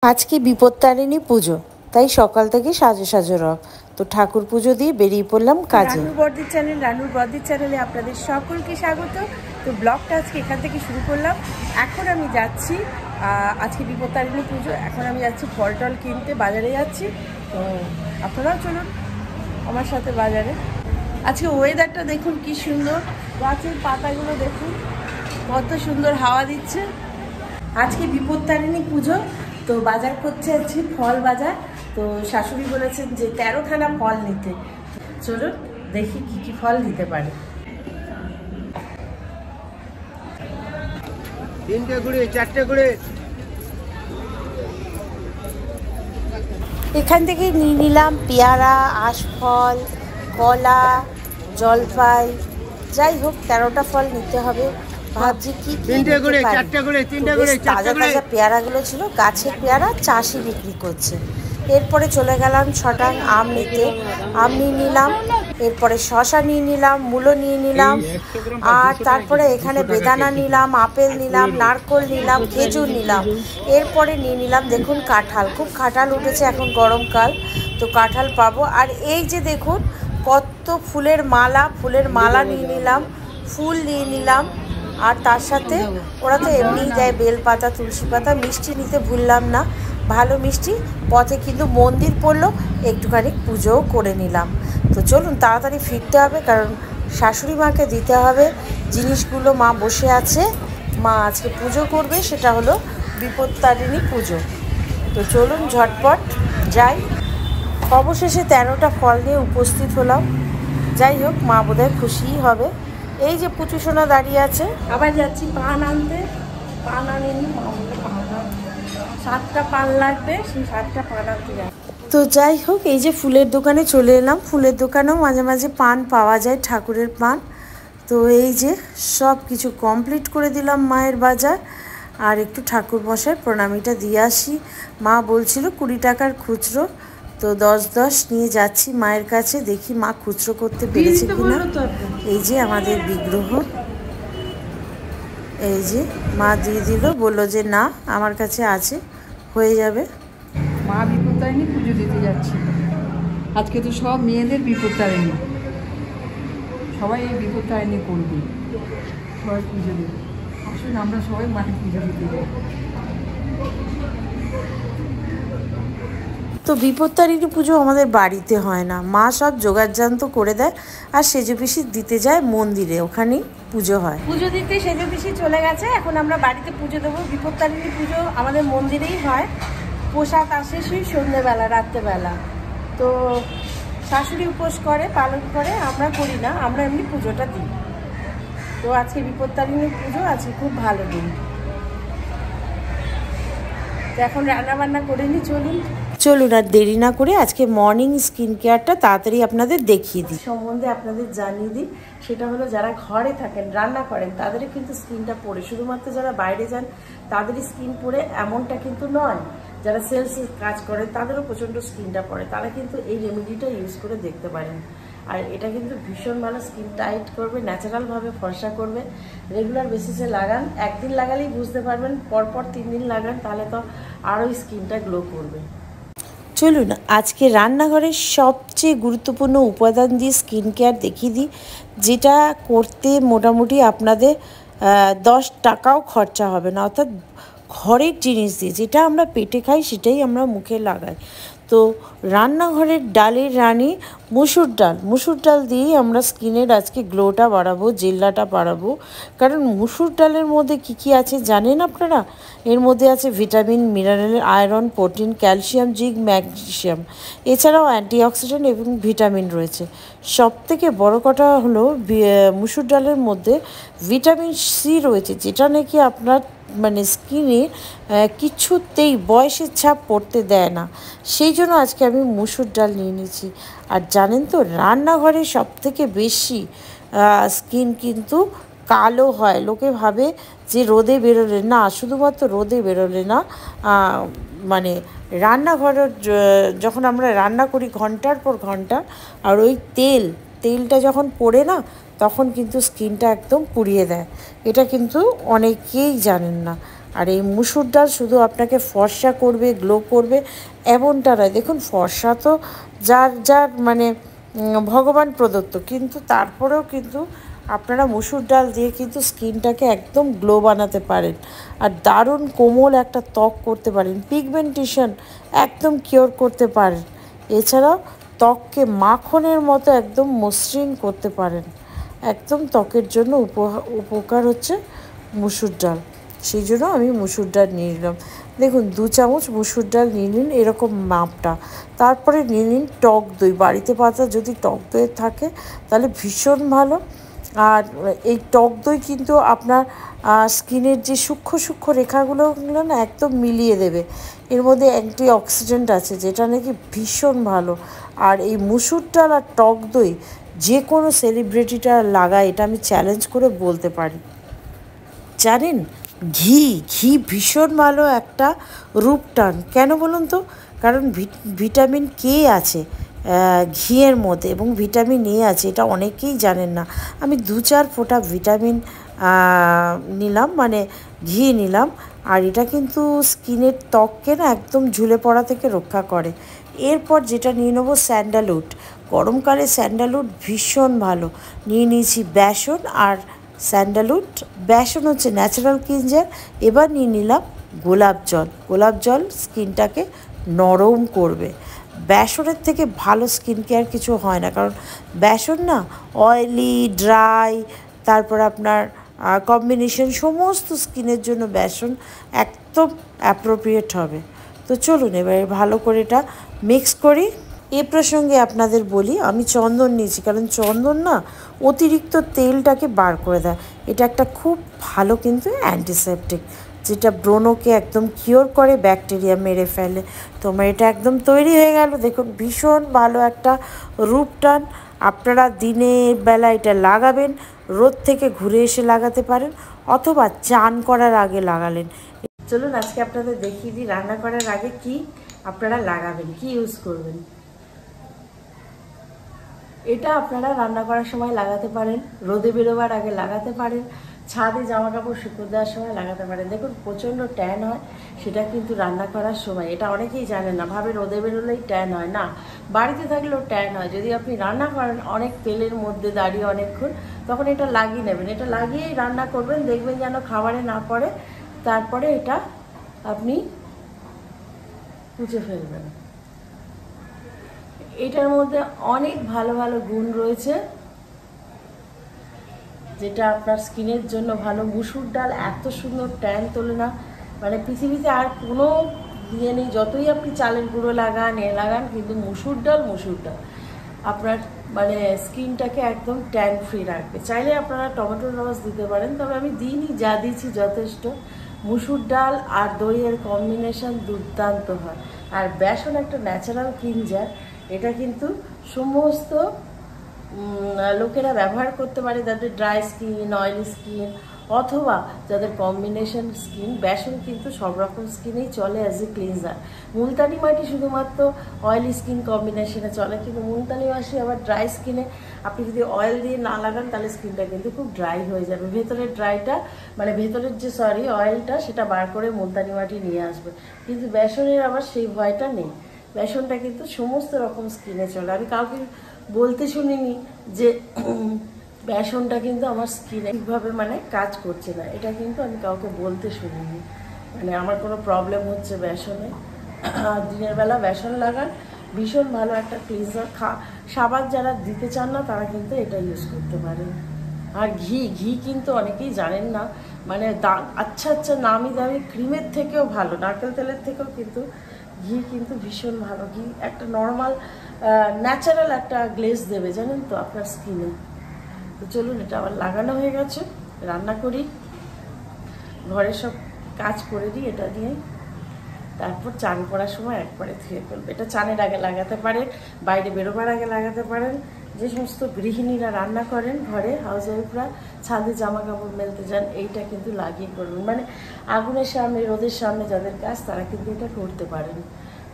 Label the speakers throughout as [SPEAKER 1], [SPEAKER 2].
[SPEAKER 1] আজকে বিপত্তারিণী পুজো, তাই সকাল থেকে সাজো সাজো রব। তো ঠাকুর পুজো দিয়ে বেরিয়ে পড়লাম কাজে।
[SPEAKER 2] রানুর বর্দির চ্যানেলে আপনাদের সকলকে স্বাগত। তো ব্লগটা আজকে এখান থেকে শুরু করলাম। এখন আমি যাচ্ছি, আজকে বিপত্তারিণী পুজো, এখন আমি যাচ্ছি ফল টল কিনতে, বাজারে যাচ্ছি। তো আপনারাও চলুন আমার সাথে বাজারে। আজকে ওয়েদারটা দেখুন কি সুন্দর, গাছের পাতাগুলো দেখুন কত সুন্দর হাওয়া দিচ্ছে। আজকে বিপত্তারিণী পুজো, তো বাজার করছে আজকে ফল বাজার। তো শাশুড়ি বলেছেন যে 13খানা ফল নিতে। চলুন দেখি কি কি ফল নিতে পারে।
[SPEAKER 3] 3টে গুড়ি 4টে গুড়ি
[SPEAKER 1] এখান থেকে নিয়ে নিলাম পেয়ারা, আশফল, কলা, জলপাই, যাই হোক 13টা ফল নিতে হবে। ভাবছি কি তাজা তাজা পেয়ারাগুলো ছিল, গাছের পেয়ারা, চাষি বিক্রি করছে। এরপরে চলে গেলাম ছটাং আম নিতে, আম নিয়ে নিলাম। এরপরে শশা নিয়ে নিলাম, মূলো নিয়ে নিলাম, আর তারপরে এখানে বেদানা নিলাম, আপেল নিলাম, নারকোল নিলাম, খেজুর নিলাম। এরপরে নিয়ে নিলাম দেখুন কাঁঠাল, খুব কাঁঠাল উঠেছে এখন গরমকাল, তো কাঁঠাল পাবো। আর এই যে দেখুন কত ফুলের মালা নিয়ে নিলাম, ফুল নিয়ে নিলাম। আর তার সাথে ওরা তো এমনিই দেয় বেলপাতা, তুলসী পাতা, মিষ্টি নিতে ভুললাম না, ভালো মিষ্টি। পথে কিন্তু মন্দির পড়লো, একটুখানি পুজোও করে নিলাম। তো চলুন তাড়াতাড়ি ফিরতে হবে, কারণ শাশুড়ি মাকে দিতে হবে জিনিসগুলো। মা বসে আছে, মা আজকে পুজো করবে, সেটা হলো বিপত্তারিণী পুজো। তো চলুন ঝটপট যাই। অবশেষে 13টা ফল নিয়ে উপস্থিত হলাম। যাই হোক, মা বোধহয় খুশিই হবে। এই যে পুচুসোনা দাঁড়িয়ে আছে।
[SPEAKER 2] আবার যাচ্ছি পান আনতে, পান আনিনি, মা বলে পান 7টা পান লাগবে, সেই 7টা পান আনতে যাচ্ছি।
[SPEAKER 1] তো যাই হোক, এই যে ফুলের দোকানে চলে এলাম। ফুলের দোকানেও মাঝে মাঝে পান পাওয়া যায়, ঠাকুরের পান। তো এই যে সব কিছু কমপ্লিট করে দিলাম মায়ের বাজার, আর একটু ঠাকুর মশাই প্রণামীটা দিয়ে আসি। মা বলছিল 20 টাকার খুচরো, তো 10 নিয়ে যাচ্ছি মায়ের কাছে, দেখি মা খুচরো করতে পেরেছে কিনা। এই যে আমাদের বিগ্রহ, এই যে মা দিয়ে দিল, বললো যে না আমার কাছে আছে, হয়ে যাবে।
[SPEAKER 2] মা বিপত্তারিণী পুজো দিতে যাচ্ছি। আজকে তো সব মেয়েদের বিপত্তারিণী, সবাই এই বিপত্তারিণী করবে, সবাই পুজো দেবে। আসুন আমরা সবাই মাকে পুজো দিতে যাই।
[SPEAKER 1] তো বিপত্তারিণী পুজো আমাদের বাড়িতে হয় না, মা সব জোগাড়যন্ত্র করে দেয়, আর সেজো পিসি দিতে যায় মন্দিরে, ওখানেই পুজো হয়।
[SPEAKER 2] পুজো দিতে সেজো পিসি চলে গেছে, এখন আমরা বাড়িতে পুজো দেবো। বিপত্তারিণী পুজো আমাদের মন্দিরেই হয়, পোশাক আসে সেই সন্ধ্যেবেলা, রাত্রেবেলা। তো শাশুড়ি উপোস করে, পালন করে, আমরা করি না, আমরা এমনি পুজোটা দিই। তো আজকে বিপত্তারিণী পুজো, আজকে খুব ভালো দিন। তো এখন রান্নাবান্না করে নিই,
[SPEAKER 1] চলুন আর দেরি না করে আজকে মর্নিং স্কিন কেয়ারটা তাড়াতাড়ি আপনাদের দেখিয়ে দিই।
[SPEAKER 2] সম্বন্ধে আপনাদের জানিয়ে দিই, সেটা হলো যারা ঘরে থাকেন, রান্না করেন, তাদেরও কিন্তু স্কিনটা পড়ে। শুধুমাত্র যারা বাইরে যান তাদেরই স্কিন পড়ে এমনটা কিন্তু নয়, যারা সেলসে কাজ করেন তাদেরও প্রচণ্ড স্কিনটা পড়ে। তারা কিন্তু এই রেমেডিটা ইউজ করে দেখতে পারেন। আর এটা কিন্তু ভীষণ ভালো, স্কিন টাইট করবে, ন্যাচারালভাবে ফর্সা করবে। রেগুলার বেসিসে লাগান, একদিন লাগালেই বুঝতে পারবেন, পরপর 3 দিন লাগান, তাহলে তো আরও স্কিনটা গ্লো করবে।
[SPEAKER 1] চলুন আজকে রান্নাঘরের সবচেয়ে গুরুত্বপূর্ণ উপাদান দিয়ে স্কিন কেয়ার দেখিয়ে দিই, যেটা করতে মোটামুটি আপনাদের 10 টাকাও খরচা হবে না। অর্থাৎ ঘরের জিনিস দিয়ে, যেটা আমরা পেটে খাই সেটাই আমরা মুখে লাগাই। তো রান্নাঘরের ডালের রানী মুসুর ডাল দিয়েই আমরা স্কিনের আজকে গ্লোটা বাড়াবো, জেল্লাটা বাড়াবো। কারণ মুসুর ডালের মধ্যে কি আছে জানেন আপনারা? এর মধ্যে আছে vitamin, mineral, iron, protein, calcium, zinc, magnesium, এছাড়াও অ্যান্টিঅক্সিডেন্ট এবং ভিটামিন রয়েছে। সবথেকে বড় কথা হলো মুসুর ডালের মধ্যে ভিটামিন সি রয়েছে, যেটা নাকি আপনার মানে স্কিনে কিছুতেই বয়সের ছাপ পড়তে দেয় না। সেই জন্য আজকে আমি মুসুর ডাল নিয়ে নিয়েছি। আর জানেন তো, রান্নাঘরে সবথেকে বেশি স্কিন কিন্তু কালো হয়। লোকে ভাবে যে রোদে বেরোলে, না, শুধুমাত্র রোদে বেরোলে না, মানে রান্নাঘরের যখন আমরা রান্না করি ঘন্টার পর ঘন্টা, আর ওই তেলটা যখন পড়ে না, তখন কিন্তু স্কিনটা একদম পুড়িয়ে দেয়। এটা কিন্তু অনেকেই জানেন না। আর এই মুসুর ডাল শুধু আপনাকে ফর্সা করবে, গ্লো করবে এমনটা নয়। দেখুন ফর্সা তো যার যার মানে ভগবান প্রদত্ত, কিন্তু তারপরেও কিন্তু আপনারা মুসুর ডাল দিয়ে কিন্তু স্কিনটাকে একদম গ্লো বানাতে পারেন আর দারুণ কোমল একটা ত্বক করতে পারেন, পিগমেন্টেশন একদম কিওর করতে পারেন। এছাড়াও ত্বককে মাখনের মতো একদম মসৃণ করতে পারেন। একদম ত্বকের জন্য উপকার হচ্ছে মুসুর ডাল, সেই জন্য আমি মুসুর ডাল নিয়ে নিলাম। দেখুন 2 চামচ মুসুর ডাল নিয়ে নিন এরকম মাপটা। তারপরে নিয়ে নিন টক দই, বাড়িতে পাতা যদি টক দই থাকে তাহলে ভীষণ ভালো। আর এই টক দই কিন্তু আপনার স্কিনের যে সূক্ষ্ম সূক্ষ্ম রেখাগুলো না একদম মিলিয়ে দেবে। এর মধ্যে অ্যান্টি অক্সিডেন্ট আছে যেটা নাকি ভীষণ ভালো। আর এই মুসুর ডাল আর টক দই যে কোনো সেলিব্রিটিটা লাগায়, এটা আমি চ্যালেঞ্জ করে বলতে পারি। জানেন ঘি ভীষণ ভালো একটা রূপটান, কেন বলুন তো? কারণ ভিটামিন কে আছে ঘিয়ের মধ্যে এবং ভিটামিন এ আছে, এটা অনেকেই জানেন না। আমি 2-4 ফোঁটা ভিটামিন নিলাম, মানে ঘি নিলাম। আর এটা কিন্তু স্কিনের ত্বককে না একদম ঝুলে পড়া থেকে রক্ষা করে। এরপর যেটা নিয়ে নেবো স্যান্ডালউড। গরমকালে স্যান্ডালউড ভীষণ ভালো। নিয়ে নিয়েছি বেসন আর স্যান্ডালউড। বেসন হচ্ছে ন্যাচারাল ক্লিনজার। এবার নিয়ে নিলাম গোলাপ জল স্কিনটাকে নরম করবে। বেসনের থেকে ভালো স্কিন কেয়ার কিছু হয় না, কারণ বেসন না অয়েলি, ড্রাই, তারপর আপনার কম্বিনেশন সমস্ত স্কিনের জন্য বেসন একদম অ্যাপ্রোপ্রিয়েট হবে। তো চলুন এবারে ভালো করে এটা মিক্স করি। এ প্রসঙ্গে আপনাদের বলি, আমি চন্দন নিয়েছি, কারণ চন্দন না অতিরিক্ত তেলটাকে বার করে দেয়। এটা একটা খুব ভালো কিন্তু অ্যান্টিসেপটিক, যেটা ব্রণকে একদম কিওর করে, ব্যাকটেরিয়া মেরে ফেলে। তোমার এটা একদম তৈরি হয়ে গেল। দেখুন ভীষণ ভালো একটা রূপটান। আপনারা দিনের বেলা এটা লাগাবেন, রোদ থেকে ঘুরে এসে লাগাতে পারেন, অথবা চান করার আগে লাগালেন।
[SPEAKER 2] চলুন আজকে আপনাদের দেখিয়ে দিই রান্না করার আগে কি আপনারা লাগাবেন, কি ইউজ করবেন। এটা আপনারা রান্না করার সময় লাগাতে পারেন, রোদে বেরোবার আগে লাগাতে পারেন, ছাদে জামা কাপড় শুকনো দেওয়ার সময় লাগাতে পারেন। দেখুন প্রচণ্ড ট্যান হয় সেটা কিন্তু রান্না করার সময়, এটা অনেকেই জানেন না, ভাবে রোদে বেরোলেই ট্যান হয় না, বাড়িতে থাকলেও ট্যান হয়। যদি আপনি রান্না করেন অনেক তেলের মধ্যে দাঁড়িয়ে অনেকক্ষণ, তখন এটা লাগিয়ে নেবেন। এটা লাগিয়েই রান্না করবেন, দেখবেন যেন খাবারে না পড়ে। তারপরে এটা আপনি মুছে ফেলবেন। এটার মধ্যে অনেক ভালো ভালো গুণ রয়েছে যেটা আপনার স্কিনের জন্য ভালো। মুসুর ডাল এত সুন্দর ট্যান তোলে না, মানে পৃথিবীতে আর কোনো দিয়ে নেই। যতই আপনি চালের গুঁড়ো লাগান কিন্তু মুসুর ডাল আপনার মানে স্কিনটাকে একদম ট্যান ফ্রি রাখবে। চাইলে আপনারা টমেটোর রস দিতে পারেন, তবে আমি দিইনি, যা দিয়েছি যথেষ্ট। মুসুর ডাল আর দইয়ের কম্বিনেশন দুর্দান্ত হয়। আর বেসন একটা ন্যাচারাল ক্লিনজার, এটা কিন্তু সমস্ত লোকেরা ব্যবহার করতে পারে, যাদের ড্রাই স্কিন, অয়েলি স্কিন, অথবা যাদের কম্বিনেশন স্কিন। বেসন কিন্তু সব রকম স্কিনেই চলে অ্যাজ এ ক্লিনজার। মুলতানি মাটি শুধুমাত্র অয়েলি স্কিন কম্বিনেশনে চলে, কিন্তু মুলতানি মাটি আবার ড্রাই স্কিনে আপনি যদি অয়েল দিয়ে না লাগান তাহলে স্কিনটা কিন্তু খুব ড্রাই হয়ে যাবে। ভেতরের ড্রাইটা মানে ভেতরের যে অয়েলটা সেটা বার করে মুলতানি মাটি নিয়ে আসবে, কিন্তু বেসনের আবার সেই ভয়টা নেই। বেসনটা কিন্তু সমস্ত রকম স্কিনে চলে। আমি কাউকে বলতে শুনিনি যে বেসনটা কিন্তু আমার স্কিনে ঠিকভাবে মানে কাজ করছে না, এটা কিন্তু আমি কাউকে বলতে শুনিনি। মানে আমার কোনো প্রবলেম হচ্ছে বেসনে, দিনের বেলা বেসন লাগান, ভীষণ ভালো একটা ক্লিনজার। সাবান যারা দিতে চান না তারা কিন্তু এটা ইউজ করতে পারেন। আর ঘি কিন্তু অনেকেই জানেন না, মানে আচ্ছা নামি দামি ক্রিমের থেকেও ভালো, নারকেল তেলের থেকেও কিন্তু ঘি কিন্তু ভীষণ ভালো। ঘি একটা নর্মাল ন্যাচারাল একটা গ্লেজ দেবে, জানেন তো, আপনার স্কিনে। তো চলুন এটা আবার লাগানো হয়ে গেছে, রান্না করি, ঘরে সব কাজ করে দিই এটা দিয়ে। তারপর চান করার সময় একবারে ধুয়ে ফেলবে। এটা চানের আগে লাগাতে পারেন, বাইরে বেরোবার আগে লাগাতে পারেন। যে সমস্ত গৃহিণীরা রান্না করেন ঘরে, হাউস ওয়াইফরা ছাদে জামা কাপড় মেলতে যান, এইটা কিন্তু লাগিয়ে করবেন। মানে আগুনের সামনে, রোদের সামনে যাদের কাজ তারা কিন্তু এটা করতে পারেন।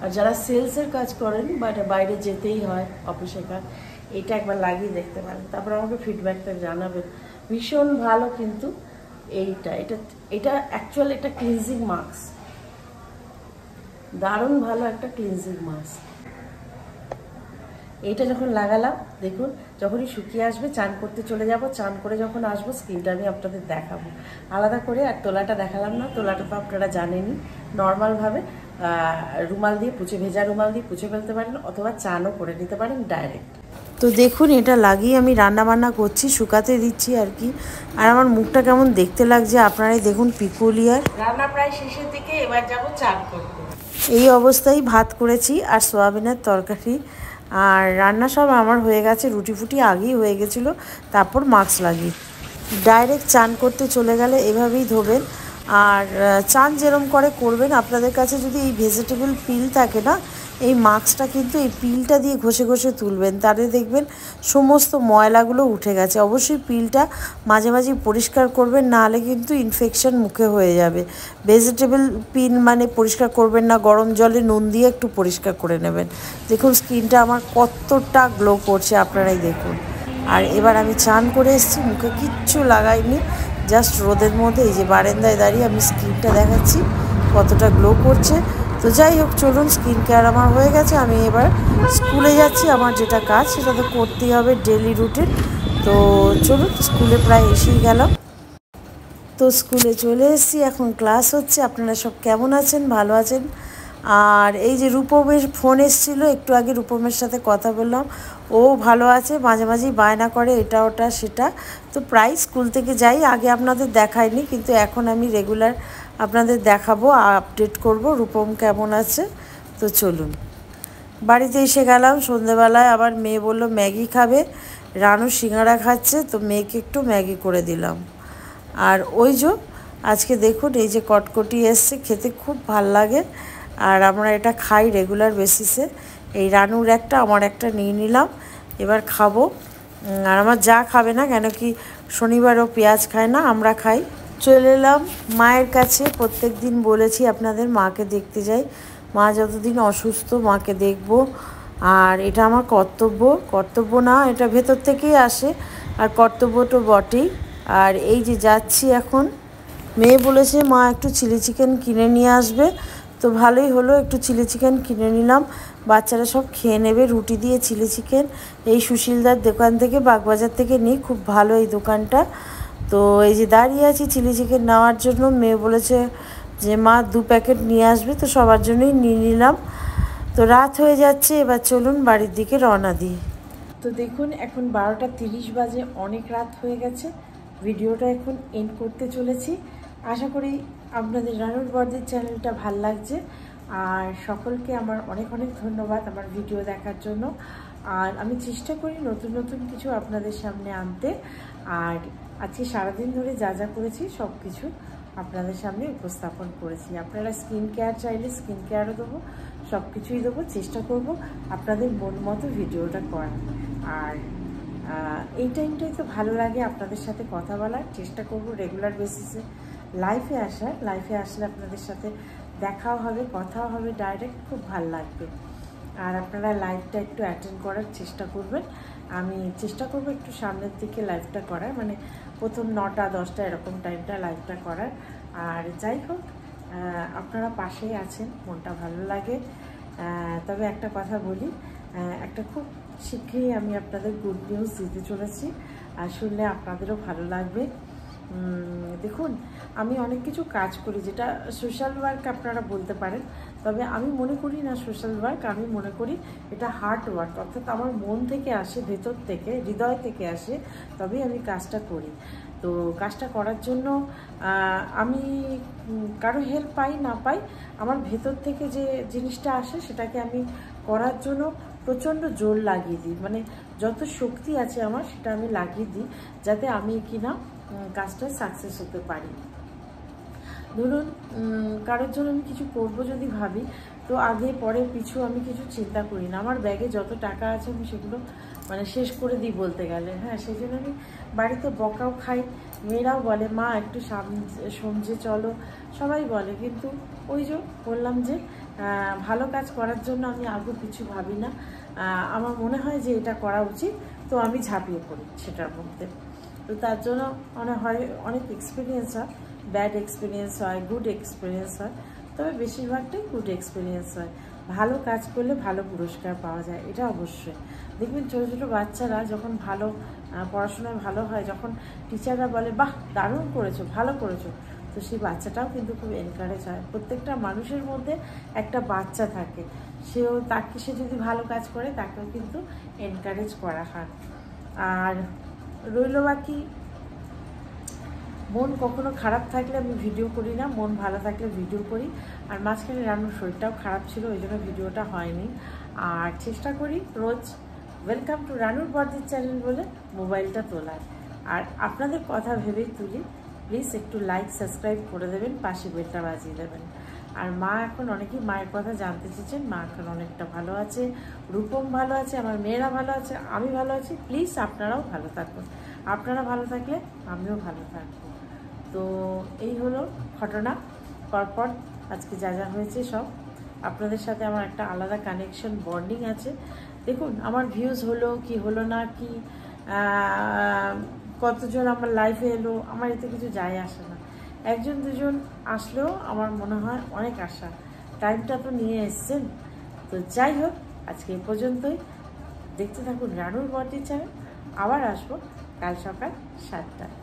[SPEAKER 2] আর যারা সেলসের কাজ করেন, বাইরে যেতেই হয় অফিসের কাজ, এটা একবার লাগিয়ে দেখতে পারেন, তারপর আমাকে ফিডব্যাকটা জানাবেন। ভীষণ ভালো কিন্তু এইটা এটা এটা অ্যাকচুয়াল একটা ক্লিনজিং মাস্ক, দারুণ ভালো একটা ক্লিনজিং মাস্ক। এইটা যখন লাগালাম দেখুন, যখনই শুকিয়ে আসবে চান করতে চলে যাব, চান করে যখন আসবো স্কিনটা আমি আপনাদের দেখাবো আলাদা করে। আর তোলাটা দেখালাম না, তোলাটা তো আপনারা জানেনই, নর্মালভাবে রুমাল দিয়ে পুছে, ভেজা রুমাল দিয়ে পুছে ফেলতে পারেন, অথবা চানও করে নিতে পারেন ডাইরেক্ট।
[SPEAKER 1] তো দেখুন এটা লাগিয়ে আমি রান্না বান্না করছি, শুকাতে দিচ্ছি আর কি। আর আমার মুখটা কেমন দেখতে লাগছে আপনারাই দেখুন, পিকুলিয়ার।
[SPEAKER 2] রান্না প্রায় শেষের দিকে, এবার যাবো চান করতে।
[SPEAKER 1] এই অবস্থায় ভাত করেছি আর সোয়াবিনের তরকারি, আর রান্না সব আমার হয়ে গেছে, রুটি ফুটি আগেই হয়ে গেছিলো। তারপর মাস্ক লাগিয়ে ডাইরেক্ট চান করতে চলে গেলে এভাবেই ধোবেন। আর চান যেরম করে করবেন, আপনাদের কাছে যদি এই ভেজিটেবল পিল থাকে না, এই মাস্কটা কিন্তু এই পিলটা দিয়ে ঘষে ঘষে তুলবেন, তাহলে দেখবেন সমস্ত ময়লাগুলো উঠে গেছে। অবশ্যই পিলটা মাঝে মাঝে পরিষ্কার করবেন, নাহলে কিন্তু ইনফেকশন মুখে হয়ে যাবে। ভেজিটেবল পিল মানে পরিষ্কার করবেন না, গরম জলে নুন দিয়ে একটু পরিষ্কার করে নেবেন। দেখুন স্কিনটা আমার কতটা গ্লো করছে, আপনারাই দেখুন। আর এবার আমি চান করে এসেছি, মুখে কিচ্ছু লাগাইনি, জাস্ট রোদের মধ্যে এই যে বারান্দায় দাঁড়িয়ে আমি স্কিনটা দেখাচ্ছি কতটা গ্লো করছে। তো যাই হোক, চলুন, স্কিন কেয়ার আমার হয়ে গেছে, আমি এবার স্কুলে যাচ্ছি। আমার যেটা কাজ সেটা তো করতেই হবে, ডেলি রুটিন। তো চলুন, স্কুলে প্রায় এসেই গেলাম। তো স্কুলে চলে এসেছি, এখন ক্লাস হচ্ছে। আপনারা সব কেমন আছেন? ভালো আছেন? আর এই যে রূপমের ফোন এসেছিলো একটু আগে, রূপমের সাথে কথা বললাম, ও ভালো আছে, মাঝে মাঝেই বায়না করে এটা ওটা সেটা। তো প্রায় স্কুল থেকে যাই, আগে আপনাদের দেখাইনি, কিন্তু এখন আমি রেগুলার আপনাদের দেখাবো, আপডেট করব রূপম কেমন আছে। তো চলুন, বাড়িতে এসে গেলাম সন্ধেবেলায়। আবার মেয়ে বলল ম্যাগি খাবে, রানু সিঙ্গাড়া খাচ্ছে, তো মেয়েকে একটু ম্যাগি করে দিলাম। আর ওই যে আজকে দেখুন এই যে কটকটি এসছে, খেতে খুব ভাল লাগে, আর আমরা এটা খাই রেগুলার বেসিসে। এই রানুর একটা, আমার একটা নিয়ে নিলাম, এবার খাবো। আর আমার যা খাবে না, কেন কি শনিবারও পেঁয়াজ খায় না, আমরা খাই। চলে এলাম মায়ের কাছে। প্রত্যেক দিন বলেছি আপনাদের, মাকে দেখতে যাই, মা যতদিন অসুস্থ মাকে দেখব। আর এটা আমার কর্তব্য না, এটা ভেতর থেকেই আসে, আর কর্তব্য তো বটেই। আর এই যে যাচ্ছি এখন, মেয়ে বলেছে মা একটু চিলি চিকেন কিনে নিয়ে আসবে, তো ভালোই হলো, একটু চিলি চিকেন কিনে নিলাম। বাচ্চারা সব খেয়ে নেবে রুটি দিয়ে চিলি চিকেন। এই সুশীলদার দোকান থেকে, বাগবাজার থেকে নিই, খুব ভালো এই দোকানটা। তো এই যে দাঁড়িয়ে আছি চিলি চিকেন নেওয়ার জন্য, মেয়ে বলেছে যে মা 2 প্যাকেট নিয়ে আসবে, তো সবার জন্যই নিয়ে নিলাম। তো রাত হয়ে যাচ্ছে, এবার চলুন বাড়ির দিকে রওনা দিই।
[SPEAKER 2] তো দেখুন এখন 12:30 বাজে, অনেক রাত হয়ে গেছে। ভিডিওটা এখন এন্ড করতে চলেছি। আশা করি আপনাদের রানুর বর্দির চ্যানেলটা ভাল লাগছে, আর সকলকে আমার অনেক অনেক ধন্যবাদ আমার ভিডিও দেখার জন্য। আর আমি চেষ্টা করি নতুন নতুন কিছু আপনাদের সামনে আনতে, আর আজকে সারাদিন ধরে যা যা করেছি সব কিছু আপনাদের সামনে উপস্থাপন করেছি। আপনারা স্কিন কেয়ার চাইলে স্কিন কেয়ারও দেবো, সব কিছুই দেবো, চেষ্টা করব আপনাদের মন মতো ভিডিওটা করার। আর এই টাইমটাই তো ভালো লাগে আপনাদের সাথে কথা বলার, চেষ্টা করব রেগুলার বেসিসে লাইফে আসার। লাইফে আসলে আপনাদের সাথে দেখাও হবে, কথাও হবে ডাইরেক্ট, খুব ভালো লাগবে। আর আপনারা লাইভটা একটু অ্যাটেন্ড করার চেষ্টা করবেন। আমি চেষ্টা করব একটু সামনের দিকে লাইভটা করার, মানে প্রথম 9টা 10টা এরকম টাইমটা লাইভটা করার। আর যাই হোক, আপনারা পাশেই আছেন, মনটা ভালো লাগে। তবে একটা কথা বলি, একটা খুব শীঘ্রই আমি আপনাদের গুড নিউজ দিতে চলেছি, আর শুনলে আপনাদেরও ভালো লাগবে। দেখুন, আমি অনেক কিছু কাজ করি যেটা সোশ্যাল ওয়ার্ক আপনারা বলতে পারেন, তবে আমি মনে করি না সোশ্যাল ওয়ার্ক, আমি মনে করি এটা হার্ড ওয়ার্ক, অর্থাৎ আমার মন থেকে আসে, ভেতর থেকে, হৃদয় থেকে আসে, তবেই আমি কাজটা করি। তো কাজটা করার জন্য আমি কারো হেল্প পাই না পাই, আমার ভেতর থেকে যে জিনিসটা আসে সেটাকে আমি করার জন্য প্রচণ্ড জোর লাগিয়ে দিই, মানে যত শক্তি আছে আমার সেটা আমি লাগিয়ে দিই, যাতে আমি কিনা কাজটা সাকসেস হতে পারি। ধরুন কারোর জন্য আমি কিছু করবো যদি ভাবি, তো আগে পরে পিছু আমি কিছু চিন্তা করি না। আমার ব্যাগে যত টাকা আছে আমি সেগুলো মানে শেষ করে দিই বলতে গেলে। হ্যাঁ, সেই জন্য আমি বাড়িতে বকাও খাই, মেয়েরাও বলে মা একটু সমঝে চলো, সবাই বলে, কিন্তু ওই যে বললাম যে ভালো কাজ করার জন্য আমি আগে কিছু ভাবি না। আমার মনে হয় যে এটা করা উচিত, তো আমি ঝাঁপিয়ে পড়ি সেটার মধ্যে।
[SPEAKER 1] তো তার জন্য অনেক এক্সপিরিয়েন্স হয়, ব্যাড এক্সপিরিয়েন্স হয়, গুড এক্সপিরিয়েন্স হয়, তবে বেশিরভাগটাই গুড এক্সপিরিয়েন্স হয়। ভালো কাজ করলে ভালো পুরস্কার পাওয়া যায়, এটা অবশ্যই। দেখবেন ছোটো ছোটো বাচ্চারা যখন ভালো পড়াশোনায় ভালো হয়, যখন টিচাররা বলে বাহ দারুণ করেছো, ভালো করেছো, তো সেই বাচ্চাটাও কিন্তু খুব এনকারেজ হয়। প্রত্যেকটা মানুষের মধ্যে একটা বাচ্চা থাকে, সে যদি ভালো কাজ করে তাকেও কিন্তু এনকারেজ করা হয়। আর রইল বাকি, মন কখনো খারাপ থাকলে আমি ভিডিও করি না, মন ভালো থাকলে ভিডিও করি। আর মাঝখানে রান্নার শরীরটাও খারাপ ছিল, ওই জন্য ভিডিওটা হয়নি। আর চেষ্টা করি রোজ ওয়েলকাম টু রানুর বর্দির চ্যানেল বলে মোবাইলটা তোলার। আর আপনাদের কথা ভেবেই তুলি, প্লিজ একটু লাইক সাবস্ক্রাইব করে দেবেন, পাশে বেলটা বাজিয়ে দেবেন। আর মা এখন অনেকেই মায়ের কথা জানতে চেয়েছেন, মা এখন অনেকটা ভালো আছে, রূপম ভালো আছে, আমার মেয়েরা ভালো আছে, আমি ভালো আছি। প্লিজ আপনারাও ভালো থাকুন, আপনারা ভালো থাকলে আমিও ভালো থাকবো। তো এই হলো ঘটনা। পরপর আজকে যা যা হয়েছে সব আপনাদের সাথে আমার একটা আলাদা কানেকশন, বন্ডিং আছে। দেখুন আমার ভিউজ হলো কি হলো না, কি কতজন আমার লাইফে এলো, আমার এতে কিছু যায় আসে না। একজন দুজন আসলেও আমার মনে হয় অনেক আশা, টাইমটা তো নিয়ে এসছেন। তো যাই হোক, আজকে এই পর্যন্তই। দেখতে থাকুন রানুর বর্দির চ্যানেল। আবার আসবো কাল সকাল 7টায়।